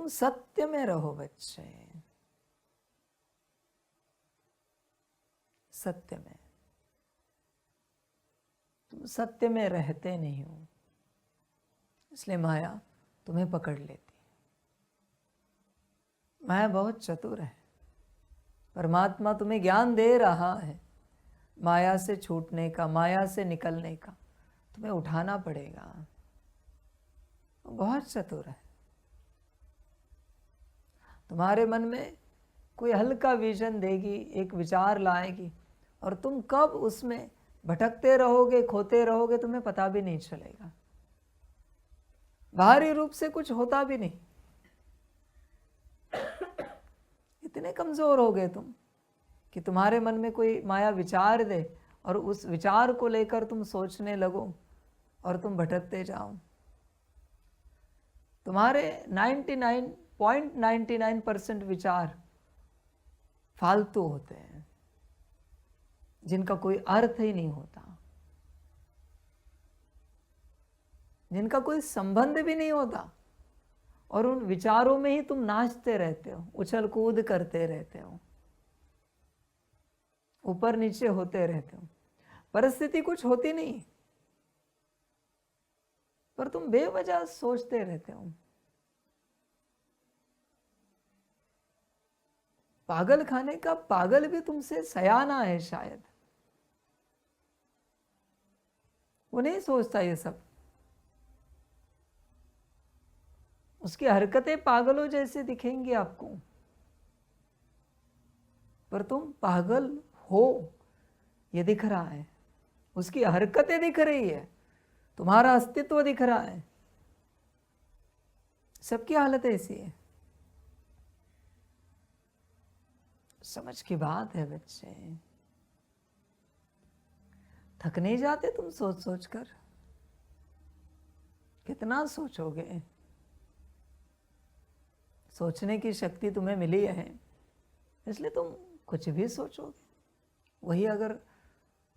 तुम सत्य में रहो बच्चे, सत्य में। तुम सत्य में रहते नहीं हो, इसलिए माया तुम्हें पकड़ लेती। माया बहुत चतुर है। परमात्मा तुम्हें ज्ञान दे रहा है माया से छूटने का, माया से निकलने का। तुम्हें उठाना पड़ेगा। वो बहुत चतुर है। तुम्हारे मन में कोई हल्का विजन देगी, एक विचार लाएगी, और तुम कब उसमें भटकते रहोगे, खोते रहोगे, तुम्हें पता भी नहीं चलेगा। बाहरी रूप से कुछ होता भी नहीं। इतने कमजोर हो गए तुम कि तुम्हारे मन में कोई माया विचार दे और उस विचार को लेकर तुम सोचने लगो और तुम भटकते जाओ। तुम्हारे 99.99% विचार फालतू होते हैं, जिनका कोई अर्थ ही नहीं होता, जिनका कोई संबंध भी नहीं होता, और उन विचारों में ही तुम नाचते रहते हो, उछल कूद करते रहते हो, ऊपर नीचे होते रहते हो। परिस्थिति कुछ होती नहीं, पर तुम बेवजह सोचते रहते हो। पागल खाने का पागल भी तुमसे सयाना है शायद, वो नहीं सोचता ये सब। उसकी हरकतें पागलों जैसे दिखेंगी आपको, पर तुम पागल हो ये दिख रहा है। उसकी हरकतें दिख रही है, तुम्हारा अस्तित्व दिख रहा है। सबकी हालत ऐसी है। समझ की बात है बच्चे। थक नहीं जाते तुम सोच सोच कर? कितना सोचोगे? सोचने की शक्ति तुम्हें मिली है, इसलिए तुम कुछ भी सोचोगे। वही अगर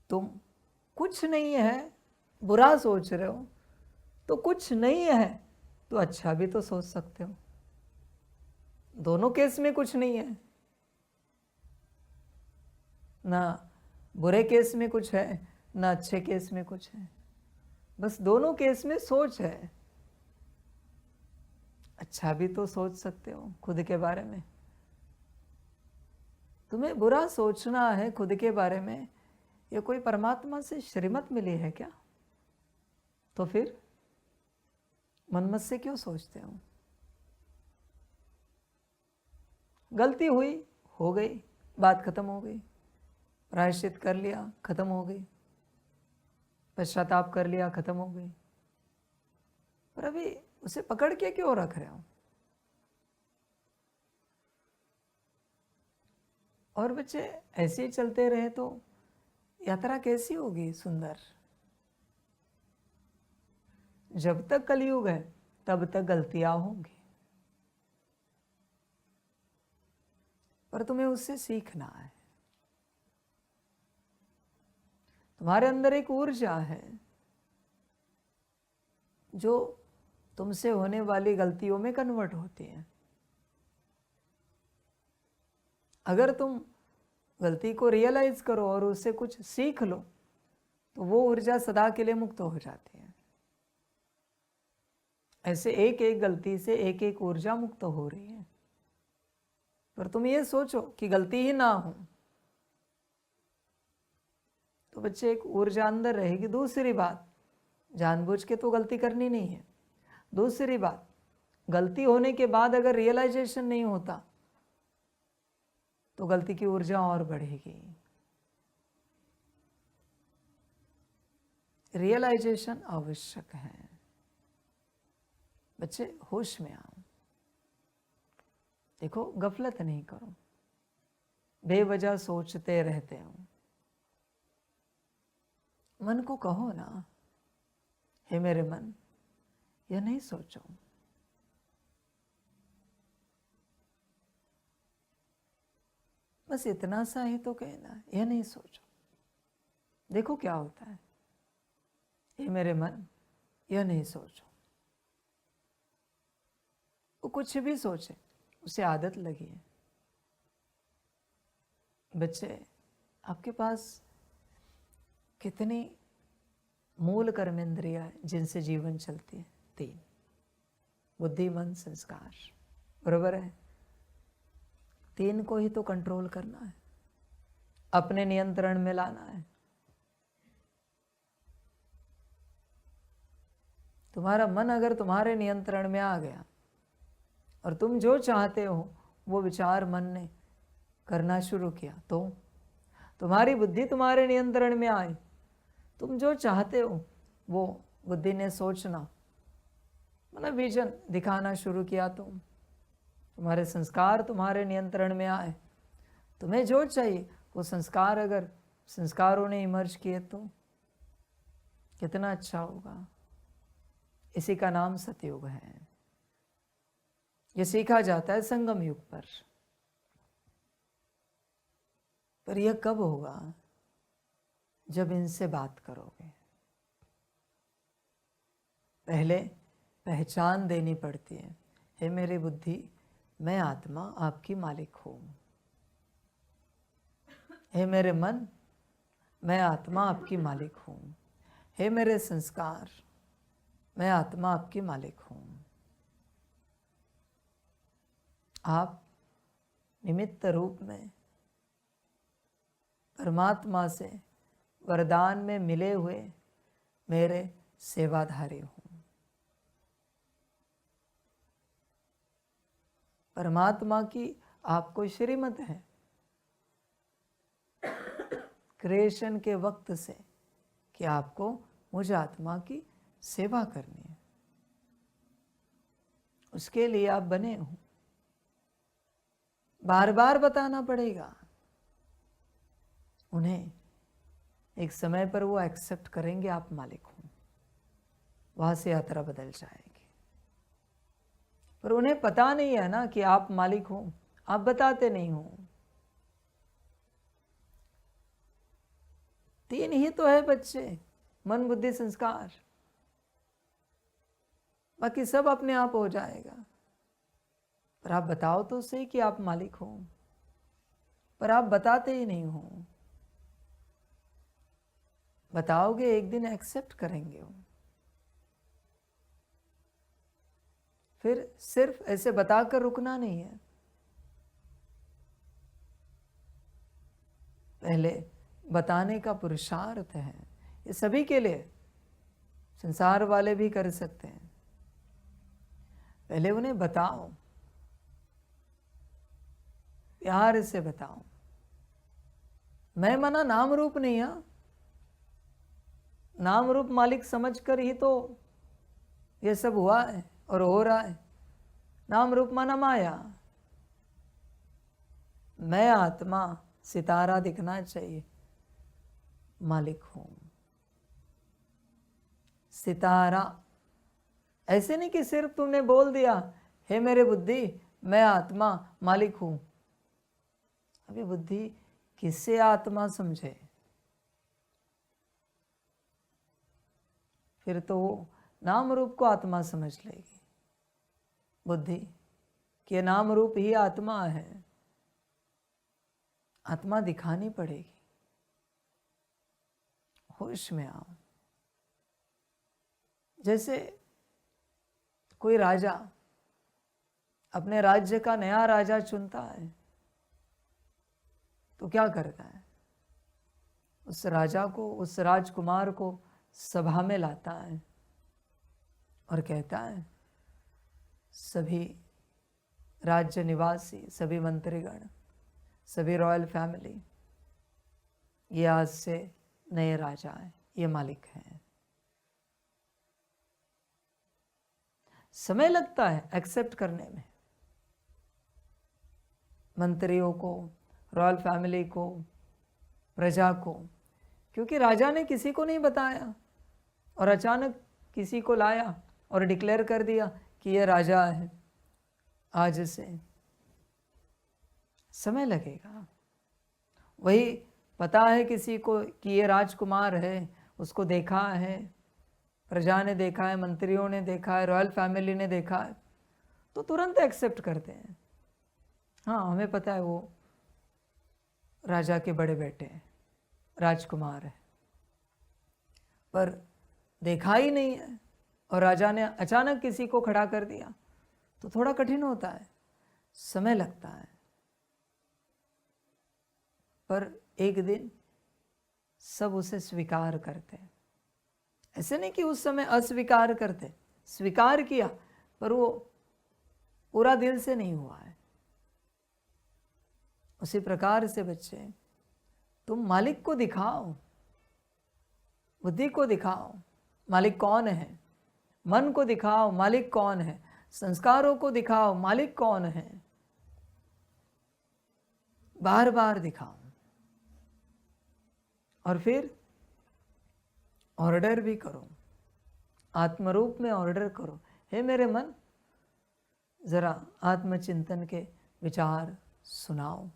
तुम कुछ नहीं है बुरा सोच रहे हो, तो कुछ नहीं है तो अच्छा भी तो सोच सकते हो। दोनों केस में कुछ नहीं है, ना बुरे केस में कुछ है ना अच्छे केस में कुछ है, बस दोनों केस में सोच है। अच्छा भी तो सोच सकते हो खुद के बारे में। तुम्हें बुरा सोचना है खुद के बारे में, ये कोई परमात्मा से श्रीमत मिली है क्या? तो फिर मनमत से क्यों सोचते हो? गलती हुई, हो गई, बात खत्म हो गई। प्रायश्चित कर लिया, खत्म हो गई। पश्चाताप कर लिया, खत्म हो गई। पर अभी उसे पकड़ के क्यों रख रहे हो? और बच्चे ऐसे ही चलते रहे तो यात्रा कैसी होगी सुंदर? जब तक कलयुग है तब तक गलतियां होंगी, पर तुम्हें उससे सीखना है। तुम्हारे अंदर एक ऊर्जा है जो तुमसे होने वाली गलतियों में कन्वर्ट होती है। अगर तुम गलती को रियलाइज करो और उससे कुछ सीख लो तो वो ऊर्जा सदा के लिए मुक्त हो जाती है। ऐसे एक एक गलती से एक एक ऊर्जा मुक्त हो रही है। पर तुम ये सोचो कि गलती ही ना हो तो बच्चे एक ऊर्जा अंदर रहेगी। दूसरी बात, जानबूझ के तो गलती करनी नहीं है। दूसरी बात, गलती होने के बाद अगर रियलाइजेशन नहीं होता तो गलती की ऊर्जा और बढ़ेगी। रियलाइजेशन आवश्यक है। बच्चे होश में आओ, देखो गफलत नहीं करो, बेवजह सोचते रहते हो। मन को कहो ना, हे मेरे मन, यह नहीं सोचो। बस इतना सा ही तो कहना, यह नहीं सोचो। देखो क्या होता है। हे मेरे मन, यह नहीं सोचो। वो कुछ भी सोचे, उसे आदत लगी है। बच्चे, आपके पास कितनी मूल कर्मेंद्रिया है जिनसे जीवन चलती है? 3, बुद्धि, मन, संस्कार, बरोबर है? 3 को ही तो कंट्रोल करना है, अपने नियंत्रण में लाना है। तुम्हारा मन अगर तुम्हारे नियंत्रण में आ गया और तुम जो चाहते हो वो विचार मन ने करना शुरू किया, तो तुम्हारी बुद्धि तुम्हारे नियंत्रण में आए, तुम जो चाहते हो वो बुद्धि ने सोचना, मतलब विजन दिखाना शुरू किया, तुम्हारे संस्कार तुम्हारे नियंत्रण में आए, तुम्हें जो चाहिए वो संस्कार अगर संस्कारों ने इमर्ज किए तो कितना अच्छा होगा। इसी का नाम सतयुग है। ये सीखा जाता है संगम युग पर यह कब होगा? जब इनसे बात करोगे। पहले पहचान देनी पड़ती है, हे मेरी बुद्धि, मैं आत्मा आपकी मालिक हूं। हे मेरे मन, मैं आत्मा आपकी मालिक हूं। हे मेरे संस्कार, मैं आत्मा आपकी मालिक हूं। आप निमित्त रूप में परमात्मा से वरदान में मिले हुए मेरे सेवाधारी हूं। परमात्मा की आपको श्रीमत है क्रिएशन के वक्त से कि आपको मुझ आत्मा की सेवा करनी है। उसके लिए आप बने हो। बार बार बताना पड़ेगा उन्हें। एक समय पर वो एक्सेप्ट करेंगे आप मालिक हो, वहां से यात्रा बदल जाएगी। पर उन्हें पता नहीं है ना कि आप मालिक हो, आप बताते नहीं हो। 3 ही तो है बच्चे, मन, बुद्धि, संस्कार। बाकी सब अपने आप हो जाएगा। पर आप बताओ तो सही कि आप मालिक हो, पर आप बताते ही नहीं हो। बताओगे एक दिन एक्सेप्ट करेंगे वो। फिर सिर्फ ऐसे बताकर रुकना नहीं है, पहले बताने का पुरुषार्थ है। ये सभी के लिए, संसार वाले भी कर सकते हैं। पहले उन्हें बताओ, प्यार से बताओ। मैं मना नाम रूप नहीं है। नाम रूप मालिक समझकर ही तो ये सब हुआ है और हो रहा है। नाम रूप माना माया। मैं आत्मा, सितारा दिखना चाहिए, मालिक हूं। सितारा ऐसे नहीं कि सिर्फ तुमने बोल दिया, हे मेरे बुद्धि, मैं आत्मा मालिक हूं। अभी बुद्धि किससे आत्मा समझे? फिर तो वो नाम रूप को आत्मा समझ लेगी बुद्धि, कि नाम रूप ही आत्मा है। आत्मा दिखानी पड़ेगी। होश में आओ। जैसे कोई राजा अपने राज्य का नया राजा चुनता है तो क्या करता है? उस राजा को, उस राजकुमार को सभा में लाता है और कहता है, सभी राज्य निवासी, सभी मंत्रीगण, सभी रॉयल फैमिली, ये आज से नए राजा हैं, ये मालिक हैं। समय लगता है एक्सेप्ट करने में, मंत्रियों को, रॉयल फैमिली को, प्रजा को, क्योंकि राजा ने किसी को नहीं बताया और अचानक किसी को लाया और डिक्लेयर कर दिया कि ये राजा है। आज से समय लगेगा। वही पता है किसी को कि ये राजकुमार है, उसको देखा है, प्रजा ने देखा है, मंत्रियों ने देखा है, रॉयल फैमिली ने देखा है, तो तुरंत एक्सेप्ट करते हैं। हाँ, हमें पता है वो राजा के बड़े बेटे हैं, राजकुमार है, पर देखा ही नहीं है और राजा ने अचानक किसी को खड़ा कर दिया तो थोड़ा कठिन होता है, समय लगता है। पर एक दिन सब उसे स्वीकार करते हैं। ऐसे नहीं कि उस समय अस्वीकार करते, स्वीकार किया, पर वो पूरा दिल से नहीं हुआ है। उसी प्रकार से बच्चे, तुम मालिक को दिखाओ, बुद्धि को दिखाओ, मालिक कौन है। मन को दिखाओ, मालिक कौन है। संस्कारों को दिखाओ, मालिक कौन है। बार बार दिखाओ और फिर ऑर्डर भी करो, आत्मरूप में ऑर्डर करो। हे मेरे मन, जरा आत्मचिंतन के विचार सुनाओ,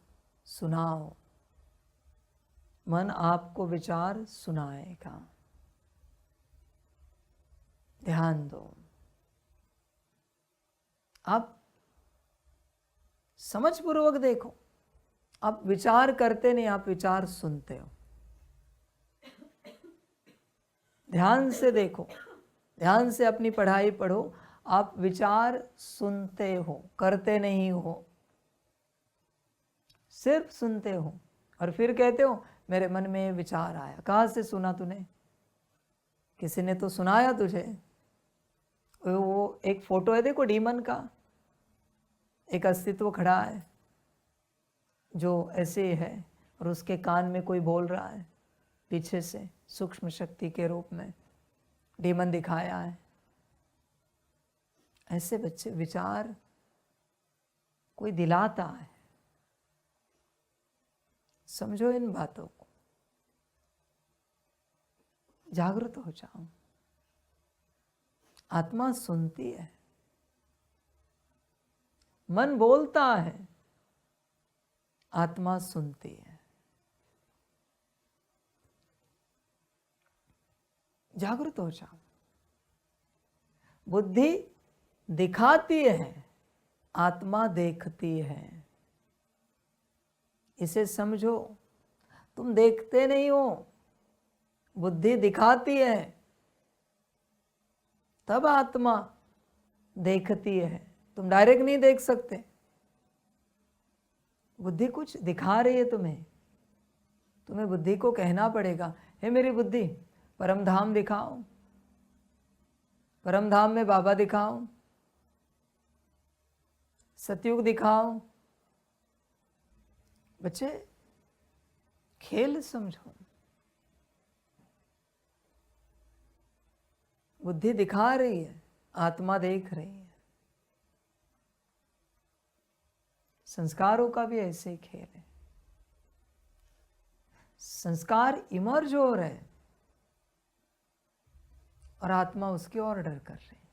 सुनाओ। मन आपको विचार सुनाएगा। ध्यान दो। आप समझपूर्वक देखो, आप विचार करते नहीं, आप विचार सुनते हो। ध्यान से देखो, ध्यान से अपनी पढ़ाई पढ़ो। आप विचार सुनते हो, करते नहीं हो, सिर्फ सुनते हो और फिर कहते हो मेरे मन में विचार आया। कहाँ से सुना तूने? किसी ने तो सुनाया तुझे। वो एक फोटो है, देखो, डीमन का एक अस्तित्व खड़ा है जो ऐसे है और उसके कान में कोई बोल रहा है पीछे से, सूक्ष्म शक्ति के रूप में डीमन दिखाया है। ऐसे बच्चे विचार कोई दिलाता है। समझो इन बातों को, जागृत हो जाओ। आत्मा सुनती है, मन बोलता है, आत्मा सुनती है। जागृत हो जाओ। बुद्धि दिखाती है, आत्मा देखती है। इसे समझो। तुम देखते नहीं हो, बुद्धि दिखाती है, तब आत्मा देखती है। तुम डायरेक्ट नहीं देख सकते, बुद्धि कुछ दिखा रही है तुम्हें। तुम्हें बुद्धि को कहना पड़ेगा, हे मेरी बुद्धि, परम धाम दिखाओ, परम धाम में बाबा दिखाओ, सतयुग दिखाओ। बच्चे, खेल समझो। बुद्धि दिखा रही है, आत्मा देख रही है। संस्कारों का भी ऐसे ही खेल है। संस्कार इमर्ज हो रहे हैं और आत्मा उसके ऑर्डर कर रही है,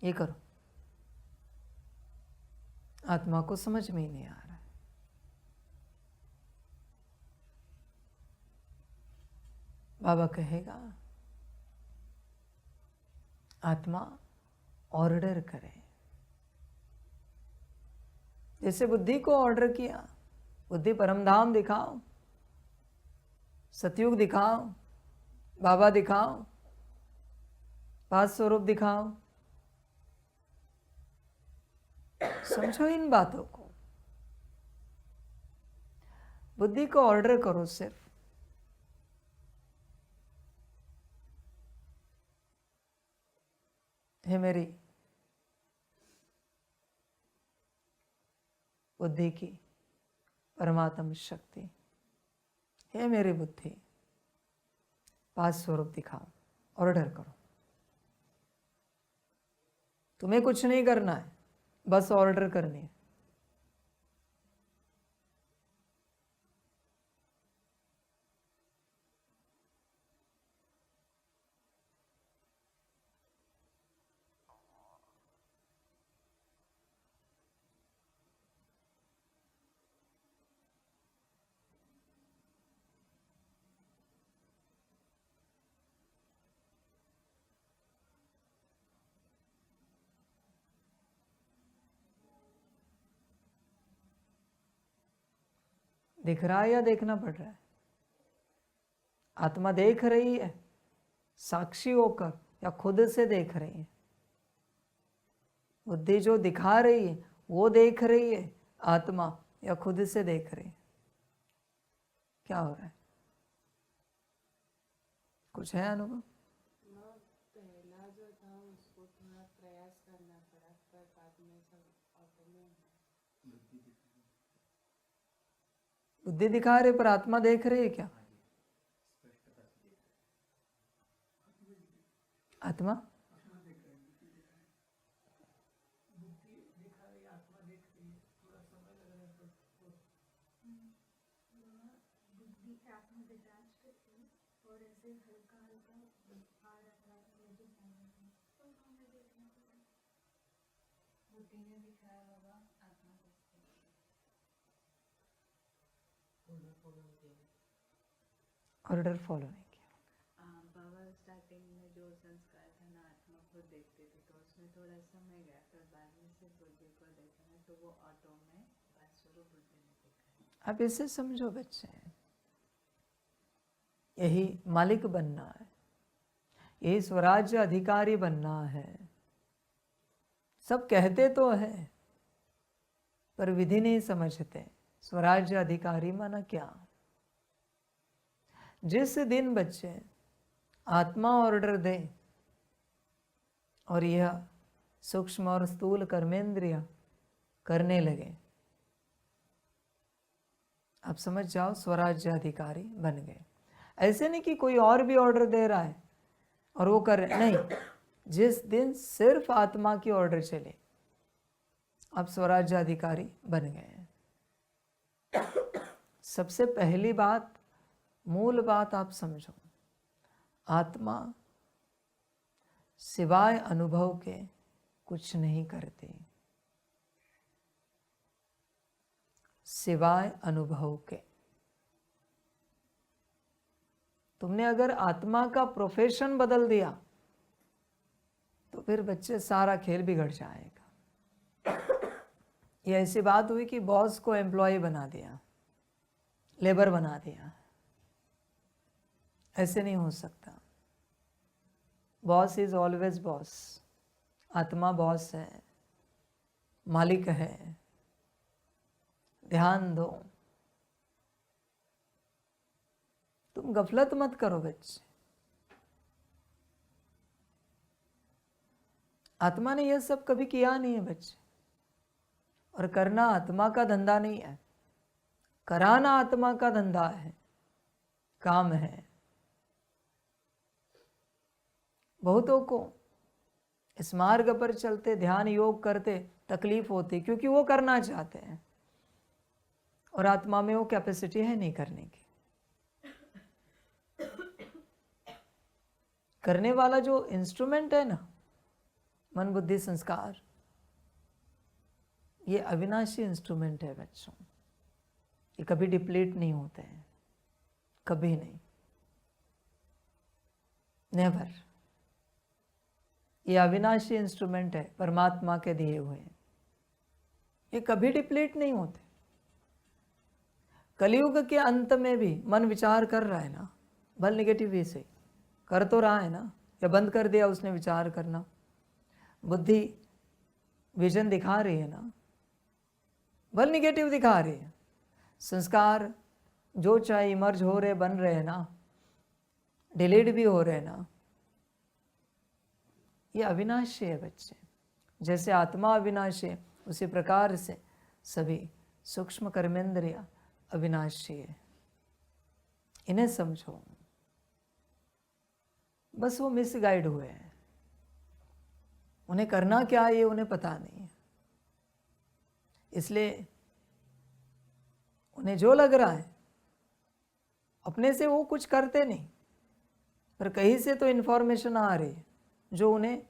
ये करो। आत्मा को समझ में ही नहीं आ रहा है। बाबा कहेगा आत्मा ऑर्डर करे। जैसे बुद्धि को ऑर्डर किया, बुद्धि परमधाम दिखाओ, सतयुग दिखाओ, बाबा दिखाओ, पांच स्वरूप दिखाओ। समझो इन बातों को। बुद्धि को ऑर्डर करो सिर्फ, हे मेरी बुद्धि की परमात्म शक्ति, हे मेरी बुद्धि, पांच स्वरूप दिखाओ। ऑर्डर करो। तुम्हें कुछ नहीं करना है, बस ऑर्डर करनी है। दिख रहा है या देखना पड़ रहा है? आत्मा देख रही है साक्षी होकर या खुद से देख रही है? बुद्धि जो दिखा रही है वो देख रही है आत्मा, या खुद से देख रही है? क्या हो रहा है? कुछ है अनुभव? पहला जो था उसको थोड़ा प्रयास करना पड़ा, पर बाद में सब ऑटोमेटिक। बुद्धि दिखा रहे पर आत्मा देख रही है क्या? आत्मा ऑर्डर फॉलो नहीं किया। बाबा स्टार्टिंग में जो संस्कार था ना आत्मा को देखते थे तो उसमें थोड़ा समय गया, फिर बाद में से बुद्धि को देखा ना तो वो ऑटो में बात स्वरूप बुद्धि ने देखा। अब इसे समझो बच्चे, यही मालिक बनना है, यही स्वराज्य अधिकारी बनना है। सब कहते तो है पर विधि नहीं समझते। स्वराज्य अधिकारी माना क्या? जिस दिन बच्चे आत्मा ऑर्डर दे और यह सूक्ष्म और स्थूल कर्मेंद्रिय करने लगे, आप समझ जाओ स्वराज्य अधिकारी बन गए। ऐसे नहीं कि कोई और भी ऑर्डर दे रहा है और वो कर रहे, नहीं। जिस दिन सिर्फ आत्मा की ऑर्डर चले आप स्वराज्य अधिकारी बन गए। सबसे पहली बात, मूल बात आप समझो, आत्मा सिवाय अनुभव के कुछ नहीं करती, सिवाय अनुभव के। तुमने अगर आत्मा का प्रोफेशन बदल दिया तो फिर बच्चे सारा खेल बिगड़ जाएगा। ये ऐसी बात हुई कि बॉस को एम्प्लॉय बना दिया, लेबर बना दिया। ऐसे नहीं हो सकता। Boss is always boss. आत्मा बॉस है, मालिक है। ध्यान दो, तुम गफलत मत करो बच्चे। आत्मा ने यह सब कभी किया नहीं है बच्चे, और करना आत्मा का धंधा नहीं है, कराना आत्मा का धंधा है, काम है। बहुतों को इस मार्ग पर चलते, ध्यान योग करते तकलीफ होती क्योंकि वो करना चाहते हैं और आत्मा में वो कैपेसिटी है नहीं करने की। करने वाला जो इंस्ट्रूमेंट है ना, मन बुद्धि संस्कार, ये अविनाशी इंस्ट्रूमेंट है बच्चों। ये कभी डिप्लीट नहीं होते हैं, कभी नहीं, नेवर। ये अविनाशी इंस्ट्रूमेंट है, परमात्मा के दिए हुए। ये कभी डिप्लीट नहीं होते। कलयुग के अंत में भी मन विचार कर रहा है ना, भल निगेटिव वे से कर तो रहा है ना, या बंद कर दिया उसने विचार करना। बुद्धि विजन दिखा रही है ना, भल निगेटिव दिखा रही है। संस्कार जो चाहे इमर्ज हो रहे, बन रहे हैं ना, डिलीट भी हो रहे हैं ना। ये अविनाशी है बच्चे। जैसे आत्मा अविनाशी है, उसी प्रकार से सभी सूक्ष्म कर्मेंद्रिय अविनाशी है। इन्हें समझो। बस वो मिसगाइड हुए हैं, उन्हें करना क्या है ये उन्हें पता नहीं है। इसलिए उन्हें जो लग रहा है अपने से वो कुछ करते नहीं, पर कहीं से तो इन्फॉर्मेशन आ रही है जो उन्हें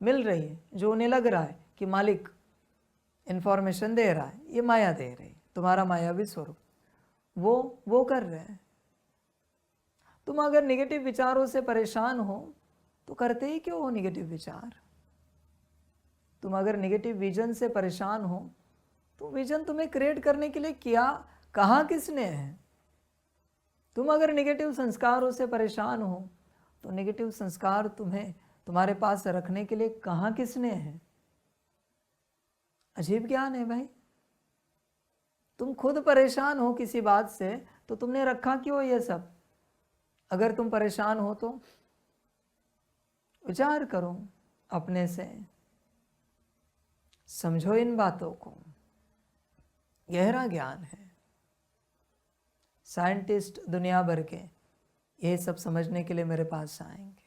मिल रही है, जो उन्हें लग रहा है कि मालिक इन्फॉर्मेशन दे रहा है, ये माया दे रही, तुम्हारा मायावी स्वरूप, वो कर रहे हैं। तुम अगर निगेटिव विचारों से परेशान हो तो करते ही क्यों हो निगेटिव विचार? तुम अगर निगेटिव विजन से परेशान हो तो विजन तुम्हें क्रिएट करने के लिए क्या कहाँ किसने है? तुम अगर नेगेटिव संस्कारों से परेशान हो तो नेगेटिव संस्कार तुम्हें तुम्हारे पास रखने के लिए कहाँ किसने है? अजीब ज्ञान है भाई। तुम खुद परेशान हो किसी बात से तो तुमने रखा क्यों ये सब? अगर तुम परेशान हो तो विचार करो अपने से, समझो इन बातों को। गहरा ज्ञान है। साइंटिस्ट दुनिया भर के ये सब समझने के लिए मेरे पास आएंगे।